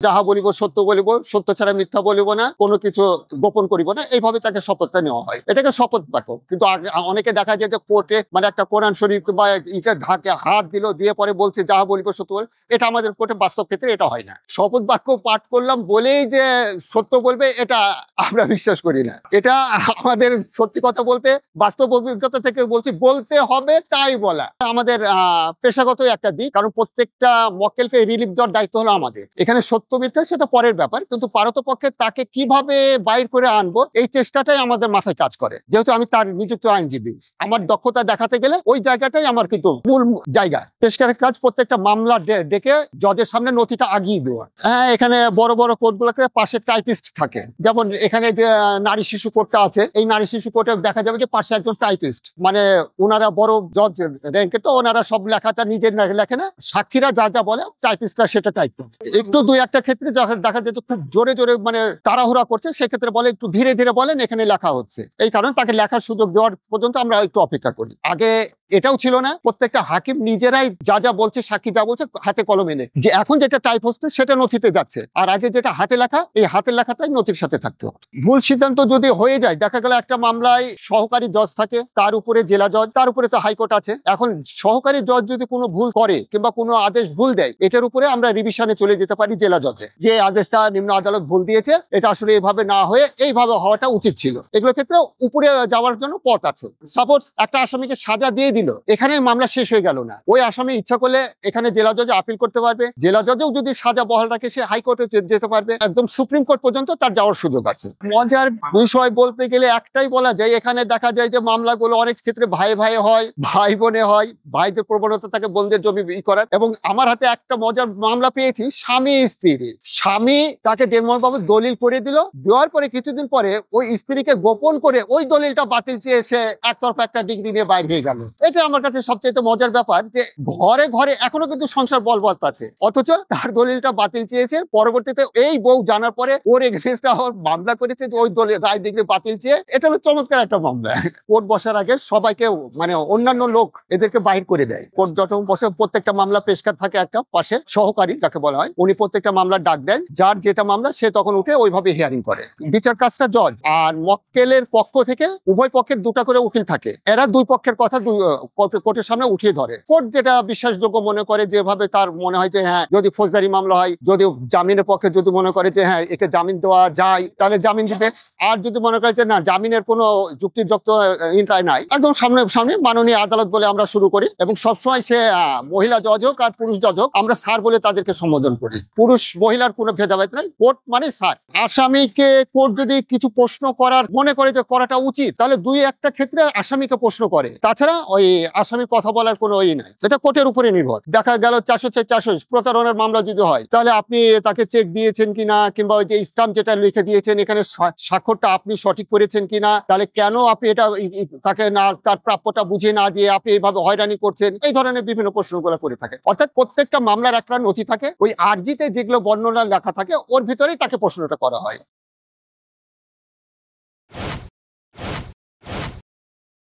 যাহা বলিব সত্য বলিব, সত্য ছাড়া মিথ্যা বলিব না, কোনো কিছু গোপন করিব না, এইভাবে তাকে শপথটা নেওয়া হয়। এটাকে শপথ বাক্য। কিন্তু অনেকে দেখা যায় যে কোর্টে মানে একটা কোরআন শরীফ বা ইটা ঢাকে হাত দিল, দিয়ে পরে বলছে যাহা বলিব সত্য বল। এটা আমাদের কোর্টে বাস্তব ক্ষেত্রে এটা হয় না। শপথ বাক্য পাঠ করলাম বলেই যে সত্য বলবে, এটা আমরা বিশ্বাস করি না। এটা আমাদের সত্যি কথা বলতে বাস্তব অভিজ্ঞতা থেকে বলছি, বলতে হবে তাই বলা আমাদের পেশাগত একটা দিক। কারণ প্রত্যেকটা মক্কেলকে রিলিফ দেওয়ার দায়িত্ব হলো আমাদের। এখানে সত্য মিথ্যা সেটা পরের ব্যাপার, কিন্তু পারতপক্ষে তাকে কিভাবে বাইর করে আনবো এই চেষ্টাটাই আমাদের মাথায় কাজ করে। যেহেতু আমি তার নিযুক্ত আইনজীবী, আমার দক্ষতা দেখাতে গেলে ওই জায়গাটাই আমার কিন্তু মূল জায়গা। পেশকারের কাজ প্রত্যেকটা মামলা ডেকে জজের সামনে নথিটা আগিয়ে দেওয়া। হ্যাঁ, এখানে বড় বড় কোর্টগুলোতে পাশে টাইপিস্ট থাকে। যেমন এখানে যে নারী শিশু কোর্টটা আছে, এই নারী শিশু কোর্টে দেখা যাবে যে পাশে একজন টাইপিস্ট, মানে ওনারা বড় জজ র্যাঙ্কে, তো ওনারা সব লেখাটা নিজের লেখে না, সাক্ষীরা যা যা বলে টাইপিস্টরা সেটা টাইপ করে। একটু দুই একটা ক্ষেত্রে দেখা যেত খুব জোরে জোরে মানে তাড়াহুড়া করছে, সেক্ষেত্রে বলে একটু ধীরে ধীরে বলেন, এখানে লেখা হচ্ছে। এই কারণে তাকে লেখার সুযোগ দেওয়ার পর্যন্ত আমরা একটু অপেক্ষা করি। আগে এটাও ছিল না, প্রত্যেকটা হাকিম নিজেরাই যা যা বলছে, সাক্ষী যা বলছে হাতে কলমে এনে, যে এখন যেটা টাইপ হচ্ছে সেটা নথিতে যাচ্ছে, আর আগে যেটা হাতে লেখা, এই হাতের লেখাটাই নথির সাথে থাকতে হবে। ভুল সিদ্ধান্ত যদি হয়ে যায়, দেখা গেল একটা মামলায় সহকারী জজ থাকে, তার উপরে জেলা জজ, তার উপরে তো হাইকোর্ট আছে। এখন সহকারী জজ যদি কোনো ভুল করে কিংবা কোনো আদেশ ভুল দেয়, এটার উপরে আমরা রিভিশনে চলে যেতে পারি জেলা জজে, যে আদেশটা নিম্ন আদালত ভুল দিয়েছে, এটা আসলে এভাবে না হয়ে এইভাবে হওয়াটা উচিত ছিল। এগুলোর ক্ষেত্রে উপরে যাওয়ার জন্য পথ আছে। সাপোজ একটা আসামিকে সাজা দিয়ে দিল, এখানে মামলা শেষ হয়ে গেল না, ওই আসামি ইচ্ছা করলে এখানে জেলা জজে আপিল করতে পারবে, জেলা জজেও যদি সাজা বহাল রাখে সে হাইকোর্টে যেতে পারবে, একদম সুপ্রিম কোর্ট পর্যন্ত তার যাওয়ার সুযোগ আছে। মজার বিষয় বলতে গেলে একটাই বলা যায়, এখানে দেখা যায় যে মামলাগুলো অনেক ক্ষেত্রে ভাই ভাই হয়, ভাই বোনে হয়, ভাইদের প্রবণতা থাকে বোনদের জমি করার। এবং আমার হাতে একটা মজার মামলা পেয়েছি, স্বামী স্ত্রীর। স্বামী তাকে দেড়মলবাবু দলিল করে দিল, দেওয়ার পরে কিছুদিন পরে ওই স্ত্রীকে গোপন করে ওই দলিলটা বাতিল চেয়ে সে একতরফা একটা ডিগ্রি নিয়ে বাইরে হয়ে গেল। এটা আমার কাছে সবচেয়ে মজার ব্যাপার, যে ঘরে ঘরে এখনো কিন্তু সংসার বলবৎ আছে, অথচ তার দলিলটা বাতিল চেয়েছে। পরবর্তীতে এই বউ জানার পরে ওর এগেইনস্টে মামলা করেছে যে ওই দলিল রায় ডিগ্রি বাতিল চেয়ে। এটা হলো চমৎকার একটা মামলা। কোর্ট বসার আগে সবাইকে মানে অন্যান্য লোক এদেরকে বাহির করে দেয়। কোর্ট যখন বসে প্রত্যেকটা মামলা পেশকার থাকে একটা পাশে, সহকারী যাকে বলা হয়, উনি প্রত্যেকটা মামলা ডাক দেন, যার যেটা মামলা সে তখন উঠে ওইভাবে হিয়ারিং করে। বিচার কাজটা জজ আর মক্কেলের পক্ষ থেকে উভয় পক্ষের দুটা করে উকিল থাকে, এরা দুই পক্ষের কথা কোর্টের সামনে উঠিয়ে ধরে। কোর্ট যেটা বিশ্বাসযোগ্য মনে করে, যেভাবে তার মনে হয় যে হ্যাঁ, যদি ফৌজদারি মামলা হয়, যদি জামিনের পক্ষে যদি মনে করে যে হ্যাঁ একে জামিন দেওয়া যায়, তাহলে জামিন দিবে। আর যদি মনে করে যে না, জামিনের কোনো যুক্তিযুক্ত ইন্টার নাই, একদম সামনে সামনে মাননীয় আদালত বলে আমরা শুরু করি। এবং সবসময় সে মহিলা জজ হোক আর পুরুষ জজ হোক, আমরা স্যার বলে তাদেরকে সম্বোধন করি। পুরুষ মহিলার কোনো ভেদাভেদ নাই, কোর্ট মানে স্যার। আসামিকে কোর্ট যদি কিছু প্রশ্ন করার মনে করে যে করাটা উচিত, তাহলে দুই একটা ক্ষেত্রে আসামিকে প্রশ্ন করে, তাছাড়া ওই আসামি কথা বলার কোনো নাই। এটা কোর্টের উপরে নির্ভর। দেখা গেল 404 প্রতারণার মামলা যদি হয়, তাহলে আপনি তাকে চেক দিয়েছেন কিনা, কিংবা ওই যে স্টাম্প যেটা লিখে দিয়েছেন এখানে স্বাক্ষরটা আপনি সঠিক করেছেন কিনা, তাহলে কেন আপনি এটা তাকে না তার প্রাপ্যটা বুঝে না দিয়ে আপনি এইভাবে হয়রানি করছেন, এই ধরনের বিভিন্ন প্রশ্নগুলো করে থাকে। অর্থাৎ প্রত্যেকটা মামলার একটা নথি থাকে, ওই আর্জিতে যেগুলো বর্ণনা লেখা থাকে ওর ভিতরেই তাকে প্রশ্নটা করা হয়।